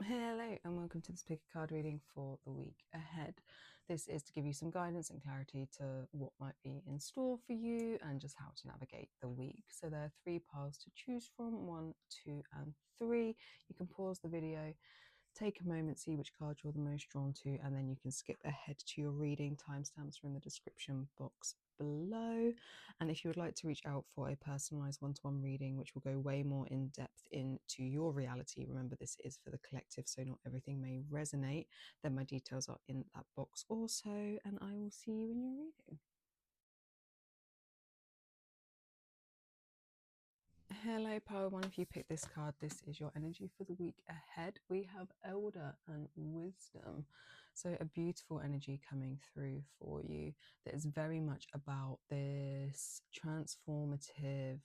Hello and welcome to this pick a card reading for the week ahead. This is to give you some guidance and clarity to what might be in store for you and just how to navigate the week. So there are 3 piles to choose from, 1, 2 and 3. You can pause the video, take a moment, see which card you're the most drawn to, and then you can skip ahead to your reading. Timestamps are in the description box below. And if you would like to reach out for a personalized one-to-one reading, which will go way more in depth into your reality, remember this is for the collective, so not everything may resonate, then my details are in that box also, and I will see you in your reading. Hello, Power One. If you pick this card, this is your energy for the week ahead. We have Elder and Wisdom. So a beautiful energy coming through for you that is very much about this transformative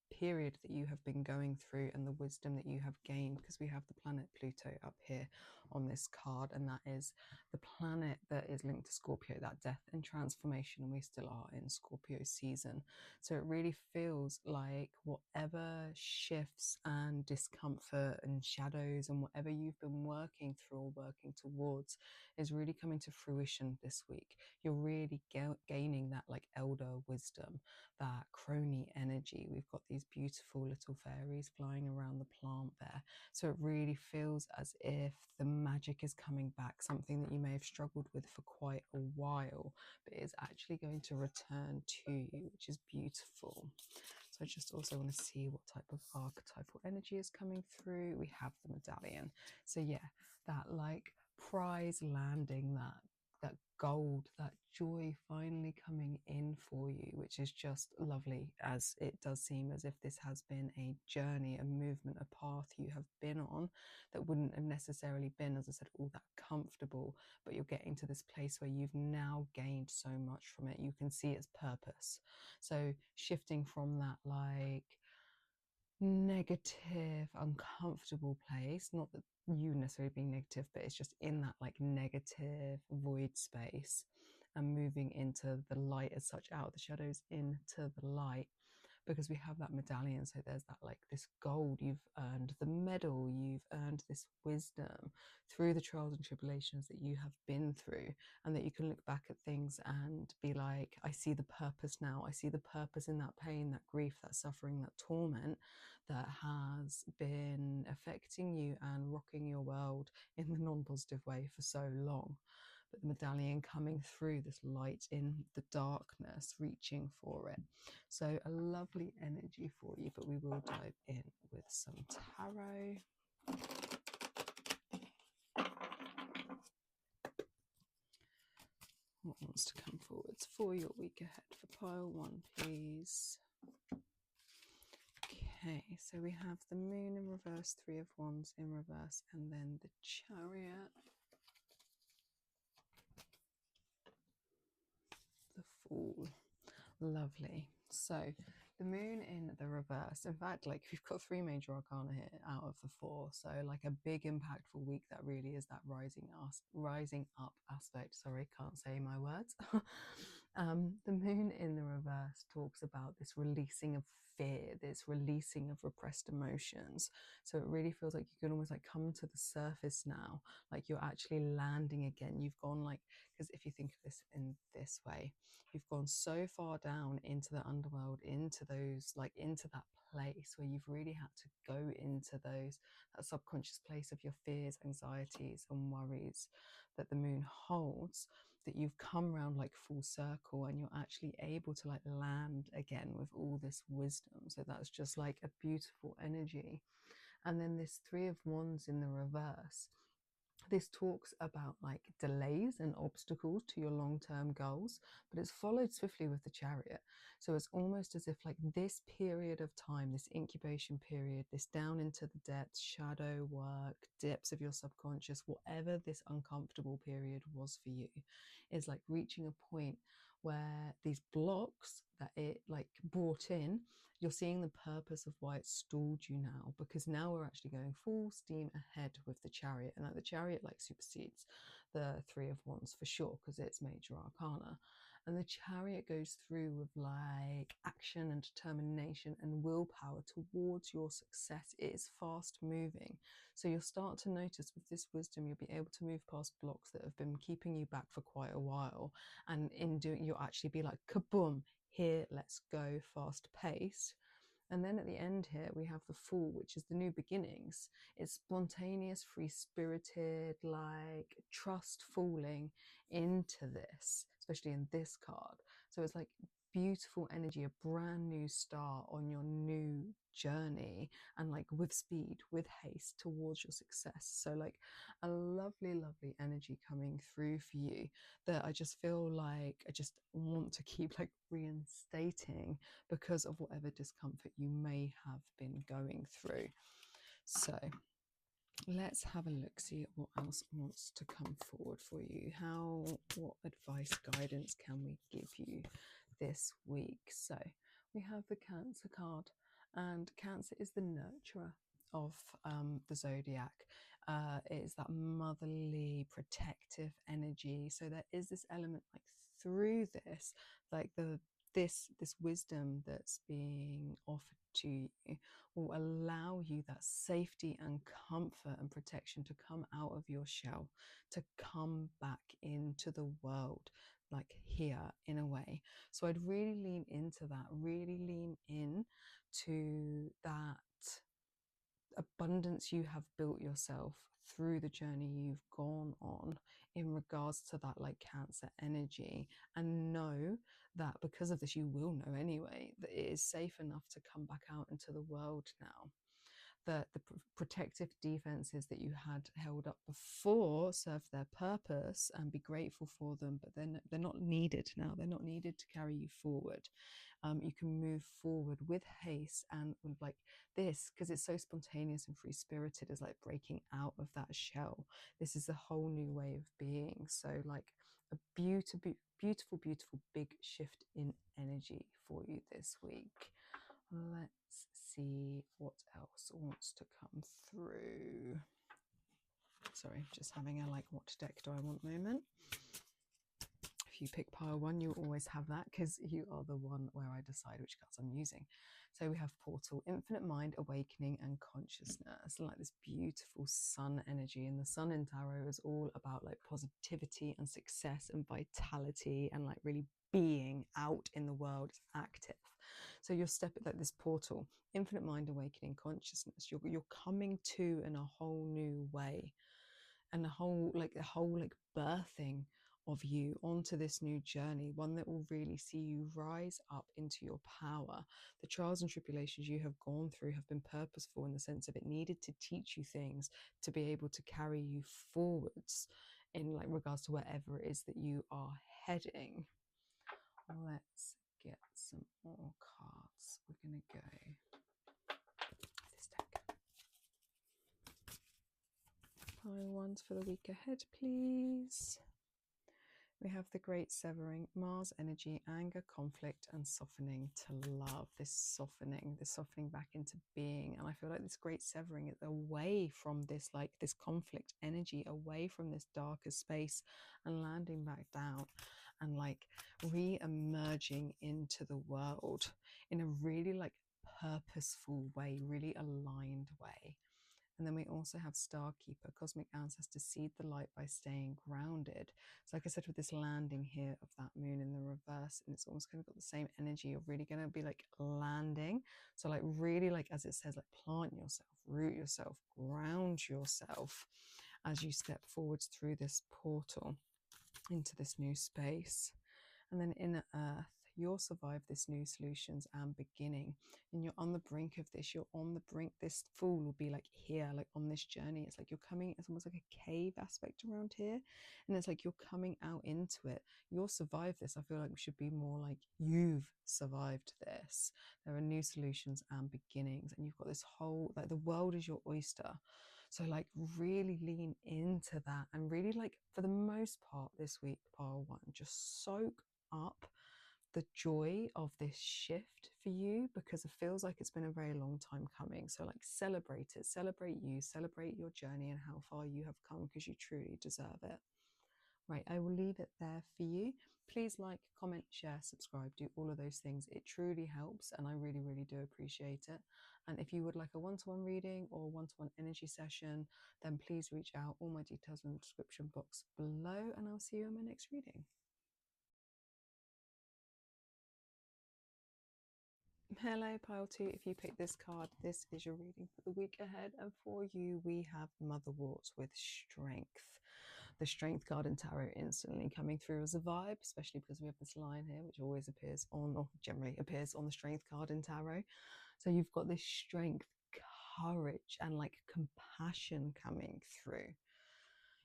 period that you have been going through and the wisdom that you have gained, because we have the planet Pluto up here on this card, and that is the planet that is linked to Scorpio, that death and transformation, and we still are in Scorpio season. So it really feels like whatever shifts and discomfort and shadows and whatever you've been working through or working towards is really coming to fruition this week. You're really gaining that like elder wisdom, that crony energy. We've got these beautiful little fairies flying around the plant there. So it really feels as if the magic is coming back, something that you may have struggled with for quite a while, but is actually going to return to you, which is beautiful. So I just also want to see what type of archetypal energy is coming through. We have the medallion. So yeah, that like prize landing, that gold, that joy finally coming in for you, which is just lovely, as it does seem as if this has been a journey, a movement, a path you have been on that wouldn't have necessarily been, as I said, all that comfortable, but you're getting to this place where you've now gained so much from it. You can see its purpose. So shifting from that like negative, uncomfortable place, not that you necessarily being negative, but it's just in that like negative void space, and moving into the light as such, out of the shadows into the light, because we have that medallion. So there's that like this gold, you've earned the medal, you've earned this wisdom through the trials and tribulations that you have been through, and that you can look back at things and be like, I see the purpose now. I see the purpose in that pain, that grief, that suffering, that torment that has been affecting you and rocking your world in the non-positive way for so long. But the medallion coming through, this light in the darkness, reaching for it. So a lovely energy for you, but we will dive in with some tarot. What wants to come forwards for your week ahead for pile 1, please? Okay, so we have the Moon in reverse, 3 of Wands in reverse, and then the Chariot, the Fool. Lovely. So the Moon in the reverse, in fact, like we've got 3 major arcana here out of the 4, so like a big impactful week that really is that rising up aspect. Sorry, can't say my words. The Moon in the reverse talks about this releasing of fear, this releasing of repressed emotions. So it really feels like you can almost like come to the surface now, like you're actually landing again. You've gone like, because if you think of this in this way, you've gone so far down into the underworld, into those, like into that place where you've really had to go into those, that subconscious place of your fears, anxieties and worries that the moon holds, that you've come around like full circle and you're actually able to like land again with all this wisdom. So that's just like a beautiful energy. And then this 3 of Wands in the reverse, this talks about like delays and obstacles to your long-term goals, but it's followed swiftly with the Chariot. So it's almost as if like this period of time, this incubation period, this down into the depths, shadow work, depths of your subconscious, whatever this uncomfortable period was for you, is like reaching a point where these blocks that it like brought in, you're seeing the purpose of why it stalled you now, because now we're actually going full steam ahead with the Chariot, and like the Chariot like supersedes the 3 of Wands for sure, because it's major arcana. And the Chariot goes through with like action and determination and willpower towards your success. It is fast moving. So you'll start to notice with this wisdom, you'll be able to move past blocks that have been keeping you back for quite a while. And in doing, you'll actually be like, kaboom, here, let's go, fast paced. And then at the end here, we have the Fool, which is the new beginnings. It's spontaneous, free-spirited, like trust falling into this, especially in this card. So it's like beautiful energy, a brand new start on your new journey, and like with speed, with haste towards your success. So like a lovely, lovely energy coming through for you that I just feel like I just want to keep like reinstating because of whatever discomfort you may have been going through. So let's have a look, see what else wants to come forward for you. What advice, guidance can we give you this week? So we have the Cancer card, and Cancer is the nurturer of the zodiac. It is that motherly, protective energy. So there is this element like through this, like this wisdom that's being offered to you will allow you that safety and comfort and protection to come out of your shell, to come back into the world, like here in a way. So I'd really lean into that, really lean in to that abundance you have built yourself through the journey you've gone on in regards to that like Cancer energy, and know that because of this, you will know anyway, that it is safe enough to come back out into the world now. That the protective defenses that you had held up before serve their purpose, and be grateful for them, but they're not needed now. They're not needed to carry you forward. You can move forward with haste and with like this, because it's so spontaneous and free spirited, is like breaking out of that shell. This is a whole new way of being. So like a beautiful, beautiful, beautiful big shift in energy for you this week. Let's see what else wants to come through. Sorry, just having a like, what deck do I want moment. If you pick pile one, you always have that because you are the one where I decide which cards I'm using. So we have Portal, Infinite Mind, Awakening and Consciousness, like this beautiful sun energy. And the sun in tarot is all about like positivity and success and vitality and like really being out in the world, active. So you're stepping like this portal, Infinite Mind, Awakening, Consciousness. You're coming to in a whole new way, and the whole birthing of you onto this new journey, one that will really see you rise up into your power. The trials and tribulations you have gone through have been purposeful in the sense of it needed to teach you things to be able to carry you forwards in like regards to wherever it is that you are heading. Let's get some more cards. We're going to go this deck. Pile ones for the week ahead, please. We have the Great Severing, Mars energy, anger, conflict, and softening to love. This softening back into being. And I feel like this great severing is away from this, like this conflict energy, away from this darker space, and landing back down and like re-emerging into the world in a really like purposeful way, really aligned way. And then we also have Star Keeper, Cosmic Ancestor, seed the light by staying grounded. So like I said, with this landing here of that moon in the reverse, and it's almost kind of got the same energy. You're really going to be like landing. So like really like, as it says, like plant yourself, root yourself, ground yourself as you step forwards through this portal into this new space. And then Inner Earth, you'll survive this new solutions and beginning. And you're on the brink of this. You're on the brink. This Fool will be like here, like on this journey. It's like you're coming, it's almost like a cave aspect around here. And it's like you're coming out into it. You'll survive this. I feel like we should be more like, you've survived this. There are new solutions and beginnings. And you've got this whole, like the world is your oyster. So like really lean into that, and really like for the most part this week, pile one, just soak up the joy of this shift for you, because it feels like it's been a very long time coming. So like celebrate it, celebrate you, celebrate your journey and how far you have come, because you truly deserve it. Right, I will leave it there for you. please like, comment, share, subscribe, do all of those things. It truly helps, and I really, really do appreciate it. And if you would like a one-to-one reading or one-to-one energy session, then please reach out. All my details in the description box below, and I'll see you in my next reading. Hello, pile 2. If you pick this card, this is your reading for the week ahead. And for you, we have Motherwort with Strength. The Strength card in tarot instantly coming through as a vibe, especially because we have this line here, which always appears on, or generally appears on the Strength card in tarot. So you've got this strength, courage, and like compassion coming through.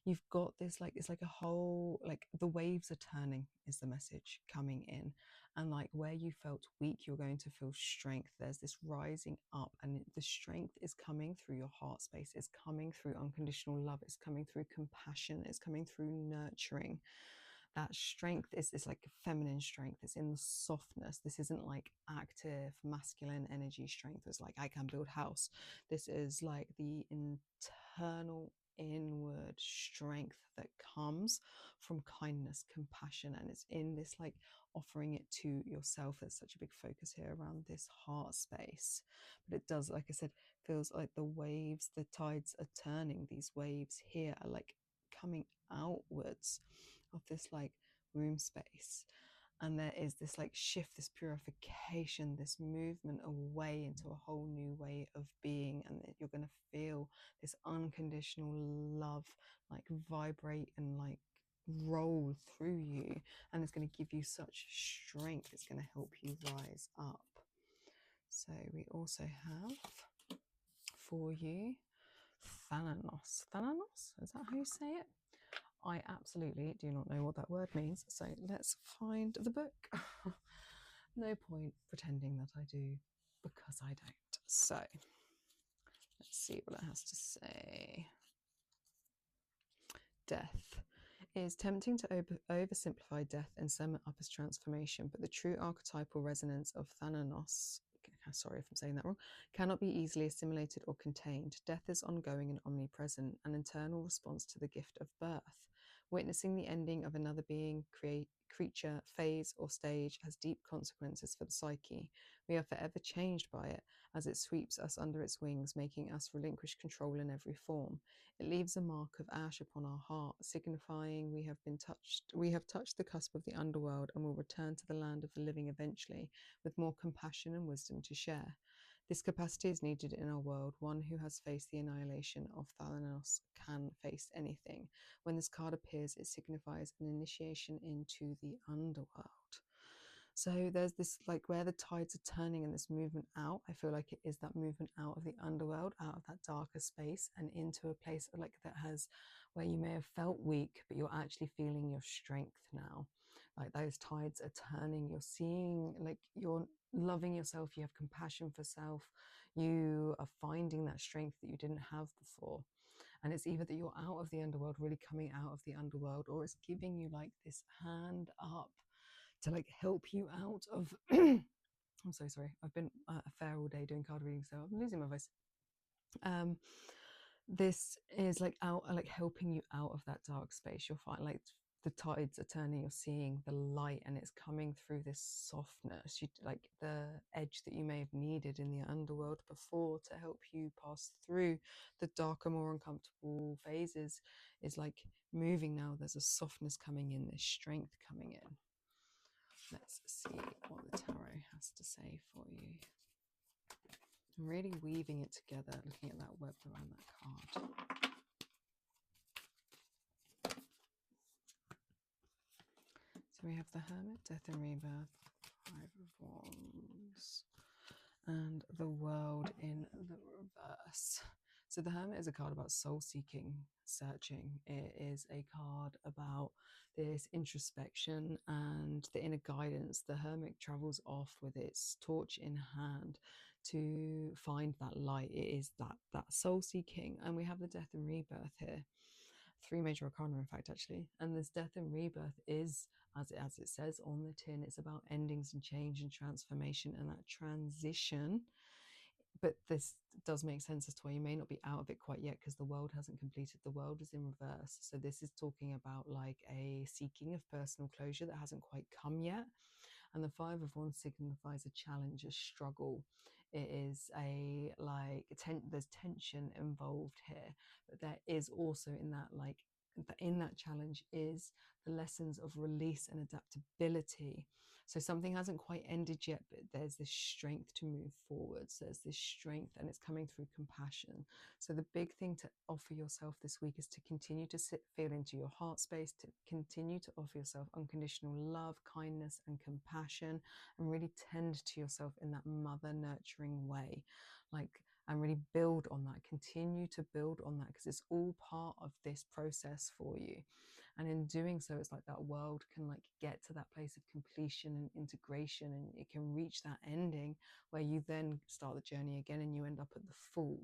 You've got this, like, it's like a whole, like the waves are turning is the message coming in. And like where you felt weak, you're going to feel strength. There's this rising up, and the strength is coming through your heart space. It's coming through unconditional love. It's coming through compassion. It's coming through nurturing. That strength is like feminine strength. It's in the softness. This isn't like active masculine energy strength. It's like I can build house. This is like the internal inward strength that comes from kindness, compassion, and it's in this like offering it to yourself. There's such a big focus here around this heart space, but it does, like I said, feels like the waves, the tides are turning. These waves here are like coming outwards of this like room space, and there is this like shift, this purification, this movement away into a whole new way of being, and you're going to feel this unconditional love like vibrate and like roll through you, and it's going to give you such strength. It's going to help you rise up. So we also have for you Thananos. Thananos, is that how you say it? I absolutely do not know what that word means, so let's find the book. No point pretending that I do, because I don't. So let's see what it has to say. Death. It is tempting to oversimplify death and sum it up as transformation, but the true archetypal resonance of Thananos, sorry if I'm saying that wrong, cannot be easily assimilated or contained. Death is ongoing and omnipresent, an internal response to the gift of birth. Witnessing the ending of another being, creature, phase, or stage has deep consequences for the psyche. We are forever changed by it as it sweeps us under its wings, making us relinquish control in every form. It leaves a mark of ash upon our heart, signifying we have touched the cusp of the underworld and will return to the land of the living eventually, with more compassion and wisdom to share. This capacity is needed in our world. One who has faced the annihilation of Thananos can face anything. When this card appears, it signifies an initiation into the underworld. So there's this, like, where the tides are turning and this movement out. I feel like it is that movement out of the underworld, out of that darker space, and into a place like that has, where you may have felt weak, but you're actually feeling your strength now. Like those tides are turning. You're seeing, like, you're loving yourself. You have compassion for self. You are finding that strength that you didn't have before. And it's either that you're out of the underworld, really coming out of the underworld, or it's giving you like this hand up to like help you out of I'm so sorry, I've been a fair all day doing card reading, so I'm losing my voice. This is like helping you out of that dark space. You'll find like the tides are turning, you're seeing the light, and it's coming through this softness, like the edge that you may have needed in the underworld before to help you pass through the darker, more uncomfortable phases is like moving now. There's a softness coming in, this strength coming in. Let's see what the tarot has to say for you. I'm really weaving it together, looking at that web around that card. So we have the Hermit, Death and Rebirth, Five of Wands, and the World in the reverse. So the Hermit is a card about soul seeking, searching. It is a card about this introspection and the inner guidance. The Hermit travels off with its torch in hand to find that light. It is that soul seeking. And we have the Death and Rebirth here. 3 major arcana, in fact, actually. And this death and rebirth is, as it says on the tin, it's about endings and change and transformation, and that transition but this does make sense as to why you may not be out of it quite yet, because the world hasn't completed. The world is in reverse. So this is talking about like a seeking of personal closure that hasn't quite come yet. And the Five of Wands signifies a challenge, a struggle. It is a like there's tension involved here, but there is also in that like in that challenge is the lessons of release and adaptability. So something hasn't quite ended yet, but there's this strength to move forwards. There's this strength, and it's coming through compassion. So the big thing to offer yourself this week is to continue to feel into your heart space, to continue to offer yourself unconditional love, kindness, and compassion, and really tend to yourself in that mother nurturing way. And really build on that, continue to build on that, because it's all part of this process for you. And in doing so, it's like that world can like get to that place of completion and integration, and it can reach that ending where you then start the journey again and you end up at the full.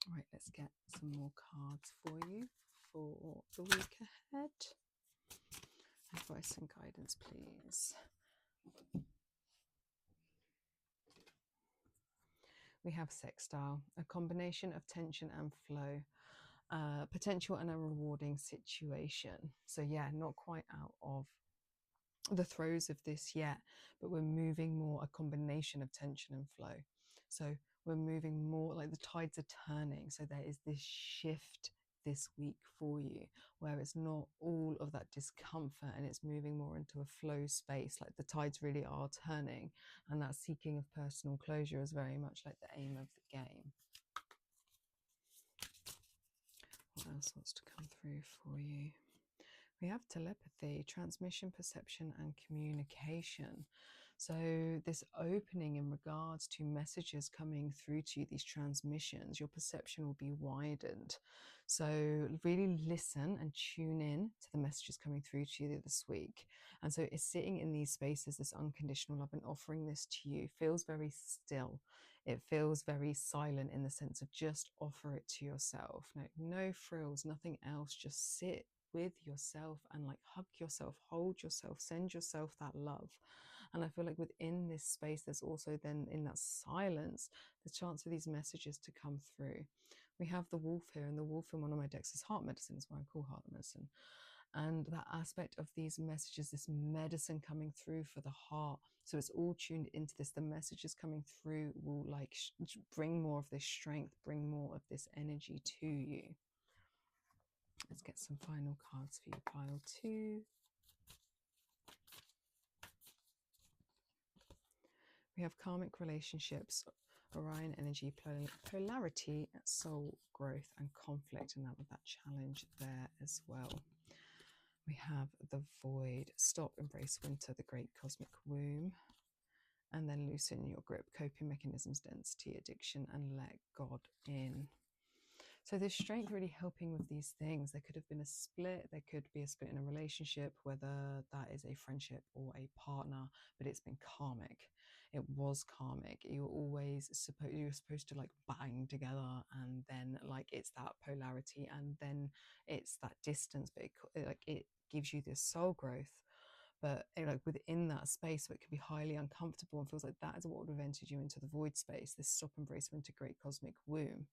All right, let's get some more cards for you for the week ahead. Advice and guidance, please. We have sextile, a combination of tension and flow, potential and a rewarding situation. So yeah, not quite out of the throes of this yet, but we're moving more a combination of tension and flow. So we're moving more like the tides are turning. So there is this shift this week for you where it's not all of that discomfort, and it's moving more into a flow space. Like the tides really are turning, and that seeking of personal closure is very much like the aim of the game. What else wants to come through for you? We have telepathy, transmission, perception, and communication. So this opening in regards to messages coming through to you, these transmissions, your perception will be widened. So really listen and tune in to the messages coming through to you this week. And so it's sitting in these spaces, this unconditional love, and offering this to you feels very still. It feels very silent in the sense of just offer it to yourself. No frills, nothing else. Just sit with yourself and like hug yourself, hold yourself, send yourself that love. And I feel like within this space, there's also then in that silence, the chance for these messages to come through. We have the wolf here, and the wolf in one of my decks is heart medicine, is why I call heart medicine. And that aspect of these messages, this medicine coming through for the heart. So it's all tuned into this. The messages coming through will like bring more of this strength, bring more of this energy to you. Let's get some final cards for you, pile 2. We have karmic relationships, Orion energy, polarity, soul growth, and conflict, and that with that challenge there as well. We have the void, stop, embrace winter, the great cosmic womb, and then loosen your grip, coping mechanisms, density, addiction, and let God in. So there's strength really helping with these things. There could have been a split. There could be a split in a relationship, whether that is a friendship or a partner, but it's been karmic. It was karmic. You were supposed to like bang together, and then like it's that polarity, and then it's that distance, but it gives you this soul growth. But like within that space, so it can be highly uncomfortable and feels like that is what would have entered you into the void space, this stop, embrace, winter, great cosmic womb.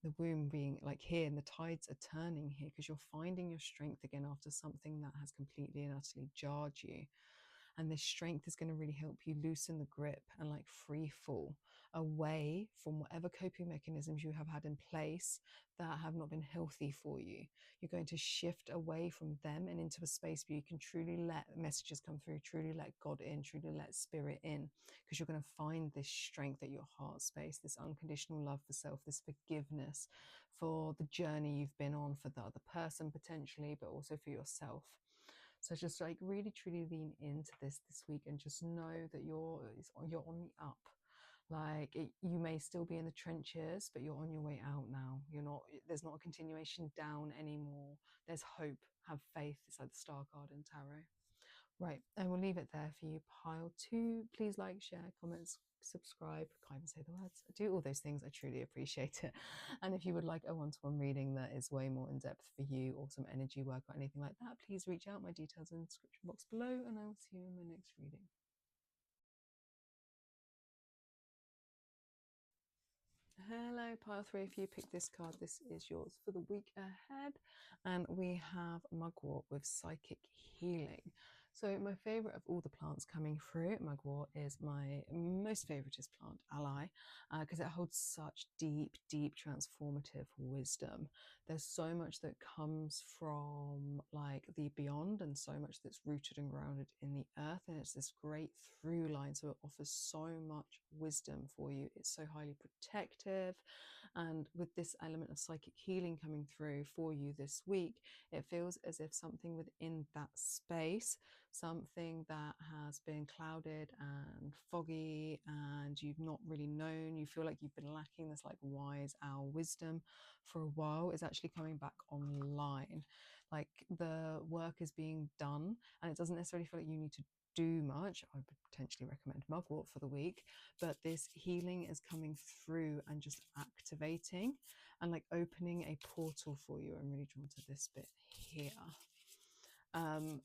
The womb being like here, and the tides are turning here because you're finding your strength again after something that has completely and utterly jarred you. And this strength is going to really help you loosen the grip and like free fall away from whatever coping mechanisms you have had in place that have not been healthy for you. You're going to shift away from them and into a space where you can truly let messages come through, truly let God in, truly let spirit in, because you're going to find this strength at your heart space, this unconditional love for self, this forgiveness for the journey you've been on, for the other person potentially, but also for yourself. So just like really truly lean into this week, and just know that you're on the up. You may still be in the trenches, but you're on your way out now. There's not a continuation down anymore. There's hope. Have faith. It's like the Star card in tarot. Right, and we'll leave it there for you, pile 2. Please like, share, comments, subscribe, can't even say the words, do all those things. I truly appreciate it. And if you would like a one-to-one reading that is way more in depth for you, or some energy work or anything like that, please reach out. My details in the description box below, and I will see you in my next reading. Hello, pile 3. If you pick this card, this is yours for the week ahead. And we have mugwort with psychic healing. So my favorite of all the plants coming through, mugwort is my most favoritist plant ally, because it holds such deep, deep transformative wisdom. There's so much that comes from like the beyond and so much that's rooted and grounded in the earth, and it's this great through line, so it offers so much wisdom for you. It's so highly protective, and with this element of psychic healing coming through for you this week, it feels as if something within that space, something that has been clouded and foggy and you've not really known, you feel like you've been lacking this like wise owl wisdom for a while, is actually coming back online. Like the work is being done and it doesn't necessarily feel like you need to do much. I would potentially recommend mugwort for the week, but this healing is coming through and just activating and like opening a portal for you. I'm really drawn to this bit here.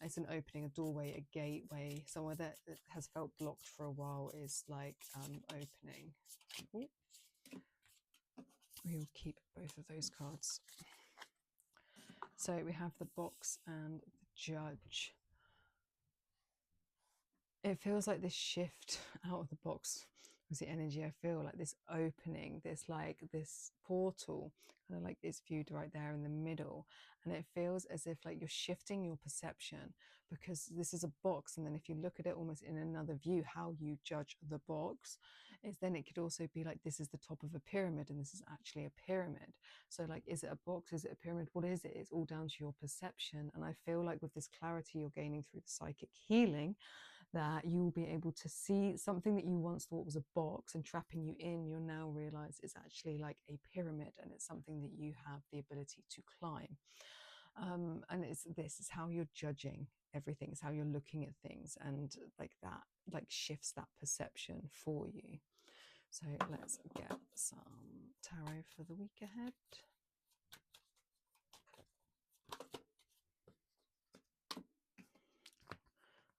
It's an opening, a doorway, a gateway, somewhere that has felt blocked for a while is like opening. Ooh. We will keep both of those cards. So we have the box and the judge. It feels like this shift out of the box was the energy. I feel like this opening, this like this portal, kind of like it's viewed right there in the middle. And it feels as if like you're shifting your perception, because this is a box. And then if you look at it almost in another view, how you judge the box is then it could also be like, this is the top of a pyramid and this is actually a pyramid. So like, is it a box? Is it a pyramid? What is it? It's all down to your perception. And I feel like with this clarity you're gaining through the psychic healing, that you will be able to see something that you once thought was a box and trapping you in, you'll now realize is actually like a pyramid, and it's something that you have the ability to climb. And this is how you're judging everything, it's how you're looking at things, and like that like shifts that perception for you. So let's get some tarot for the week ahead.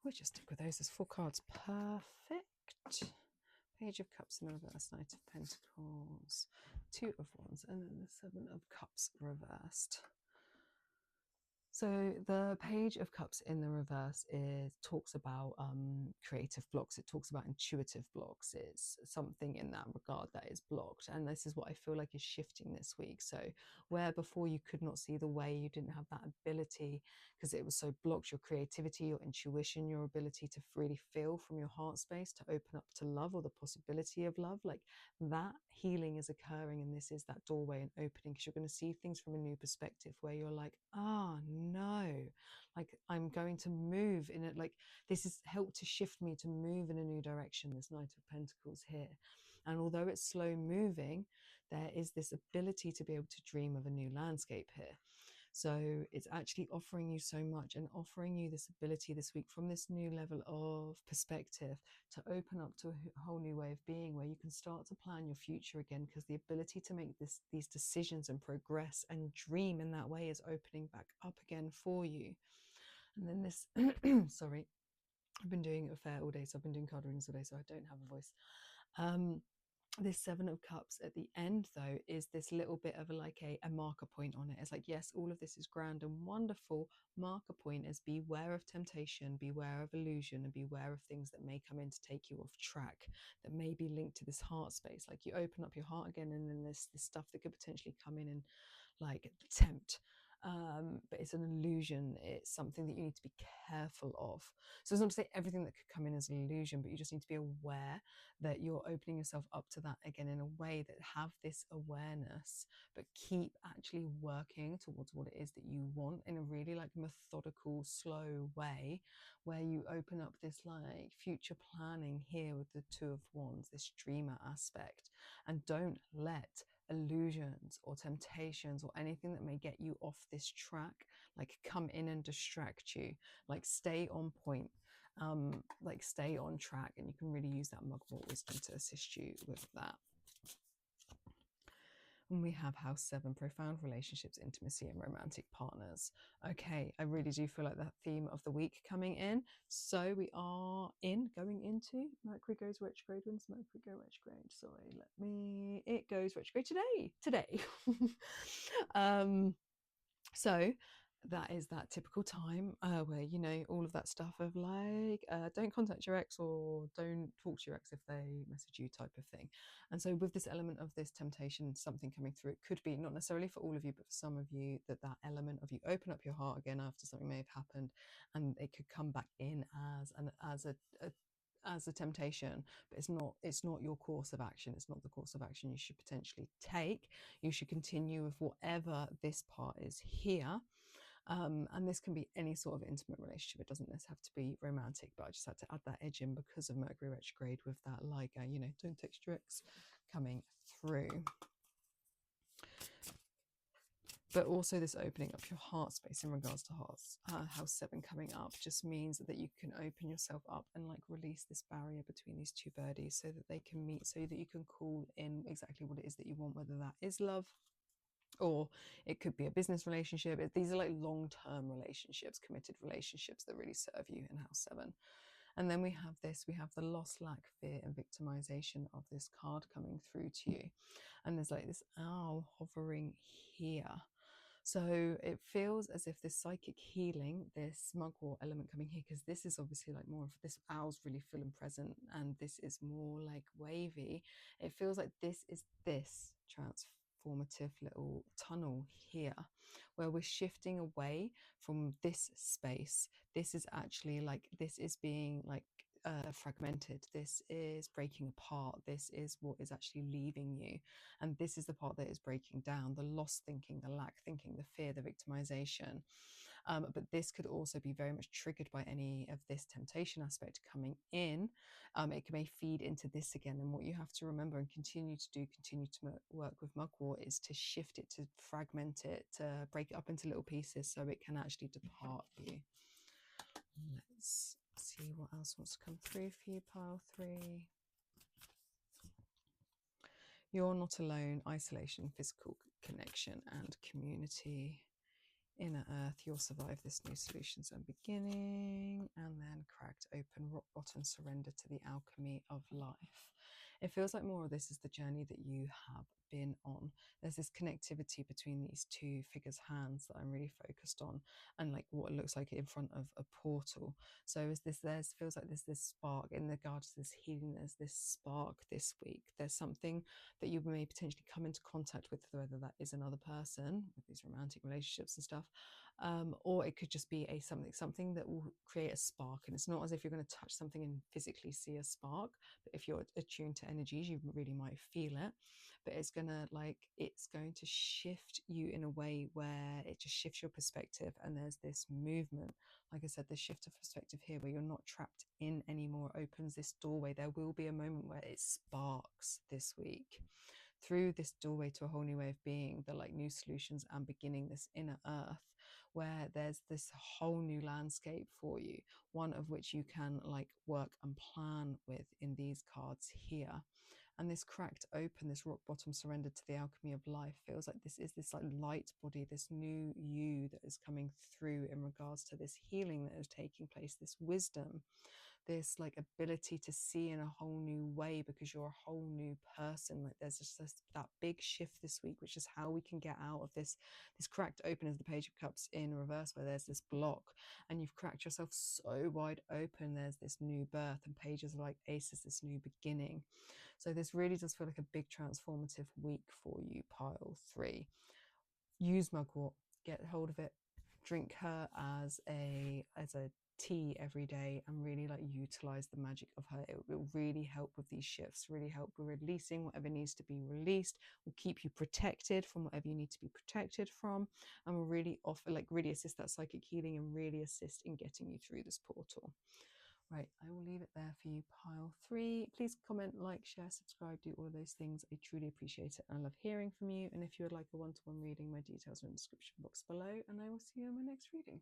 We'll just stick with those as 4 cards. Perfect. Page of Cups in the reverse, Knight of Pentacles, 2 of Wands, and then the 7 of Cups reversed. So the Page of Cups in the reverse talks about creative blocks. It talks about intuitive blocks. It's something in that regard that is blocked. And this is what I feel like is shifting this week. So where before you could not see the way, you didn't have that ability because it was so blocked, your creativity, your intuition, your ability to really feel from your heart space, to open up to love or the possibility of love, like that healing is occurring. And this is that doorway and opening, because you're going to see things from a new perspective where you're like, ah, no, like I'm going to move in it. Like this has helped to shift me to move in a new direction, this Knight of Pentacles here. And although it's slow moving, there is this ability to be able to dream of a new landscape here. So it's actually offering you so much and offering you this ability this week from this new level of perspective to open up to a whole new way of being, where you can start to plan your future again, because the ability to make these decisions and progress and dream in that way is opening back up again for you. And then this, sorry, I've been doing a fair all day, so I've been doing card readings all day, so I don't have a voice. This 7 of Cups at the end, though, is this little bit of a marker point on it. It's like, yes, all of this is grand and wonderful. Marker point is beware of temptation, beware of illusion, and beware of things that may come in to take you off track, that may be linked to this heart space. Like you open up your heart again, and then there's this stuff that could potentially come in and like tempt. But it's an illusion. It's something that you need to be careful of. So it's not to say everything that could come in as an illusion, but you just need to be aware that you're opening yourself up to that again in a way that have this awareness, but keep actually working towards what it is that you want in a really like methodical, slow way, where you open up this like future planning here with the 2 of Wands, this dreamer aspect, and don't let illusions or temptations or anything that may get you off this track like come in and distract you. Like stay on point, like stay on track, and you can really use that mugwort wisdom to assist you with that. And we have house 7, profound relationships, intimacy, and romantic partners. Okay, I really do feel like that theme of the week coming in. So we are going into Mercury goes retrograde. When's Mercury go retrograde? Sorry, it goes retrograde today. So that is that typical time where, you know, all of that stuff of like, don't contact your ex or don't talk to your ex if they message you type of thing. And so with this element of this temptation, something coming through, it could be not necessarily for all of you, but for some of you, that element of you open up your heart again after something may have happened, and it could come back in as a temptation, but it's not your course of action. It's not the course of action you should potentially take. You should continue with whatever this part is here. And this can be any sort of intimate relationship. It doesn't necessarily have to be romantic, but I just had to add that edge in because of Mercury retrograde with that, like, you know, don't text your ex coming through. But also this opening up your heart space in regards to house 7 coming up just means that you can open yourself up and like release this barrier between these two birdies so that they can meet, so that you can call in exactly what it is that you want, whether that is love, or it could be a business relationship. These are like long-term relationships, committed relationships that really serve you in house 7. And then we have the loss, lack, fear, and victimization of this card coming through to you. And there's like this owl hovering here. So it feels as if this psychic healing, this mugwort element coming here, because this is obviously like more of this owl's really full and present, and this is more like wavy. It feels like this is this transformative little tunnel here where we're shifting away from this space. This is actually like, this is being like fragmented. This is breaking apart. This is what is actually leaving you. And this is the part that is breaking down: the lost thinking, the lack thinking, the fear, the victimization. But this could also be very much triggered by any of this temptation aspect coming in. It may feed into this again. And what you have to remember and continue to work with mugwort is to shift it, to fragment it, to break it up into little pieces so it can actually depart you. Let's see what else wants to come through for you, pile 3. You're not alone. Isolation, physical connection, and community. Inner earth, you'll survive this. New solutions and beginning. And then cracked open, rock bottom, surrender to the alchemy of life. It feels like more of this is the journey that you have been on. There's this connectivity between these two figures' hands that I'm really focused on, and like what it looks like in front of a portal. So feels like there's this spark in regards to this healing. There's this spark this week. There's something that you may potentially come into contact with, whether that is another person with these romantic relationships and stuff, or it could just be something that will create a spark. And it's not as if you're going to touch something and physically see a spark, but if you're attuned to energies, you really might feel it. But it's going to shift you in a way where it just shifts your perspective, and there's this movement, like I said, this shift of perspective here where you're not trapped in anymore, opens this doorway. There will be a moment where it sparks this week through this doorway to a whole new way of being, the like new solutions and beginning, this inner earth, where there's this whole new landscape for you, one of which you can like work and plan with in these cards here. And this cracked open, this rock bottom, surrender to the alchemy of life, feels like this is this like light body, this new you that is coming through in regards to this healing that is taking place, this wisdom, this like ability to see in a whole new way because you're a whole new person. Like there's just that big shift this week, which is how we can get out of this cracked open as the Page of Cups in reverse, where there's this block and you've cracked yourself so wide open. There's this new birth, and pages like aces, this new beginning. So this really does feel like a big transformative week for you, pile 3. Use mugwort, get hold of it, drink her as a tea every day, and really like utilize the magic of her. It will really help with these shifts, really help with releasing whatever needs to be released, will keep you protected from whatever you need to be protected from, and will really really assist that psychic healing and really assist in getting you through this portal. Right, I will leave it there for you, pile 3. Please comment, like, share, subscribe, do all of those things. I truly appreciate it. I love hearing from you. And if you would like a one-to-one reading, my details are in the description box below. And I will see you in my next reading.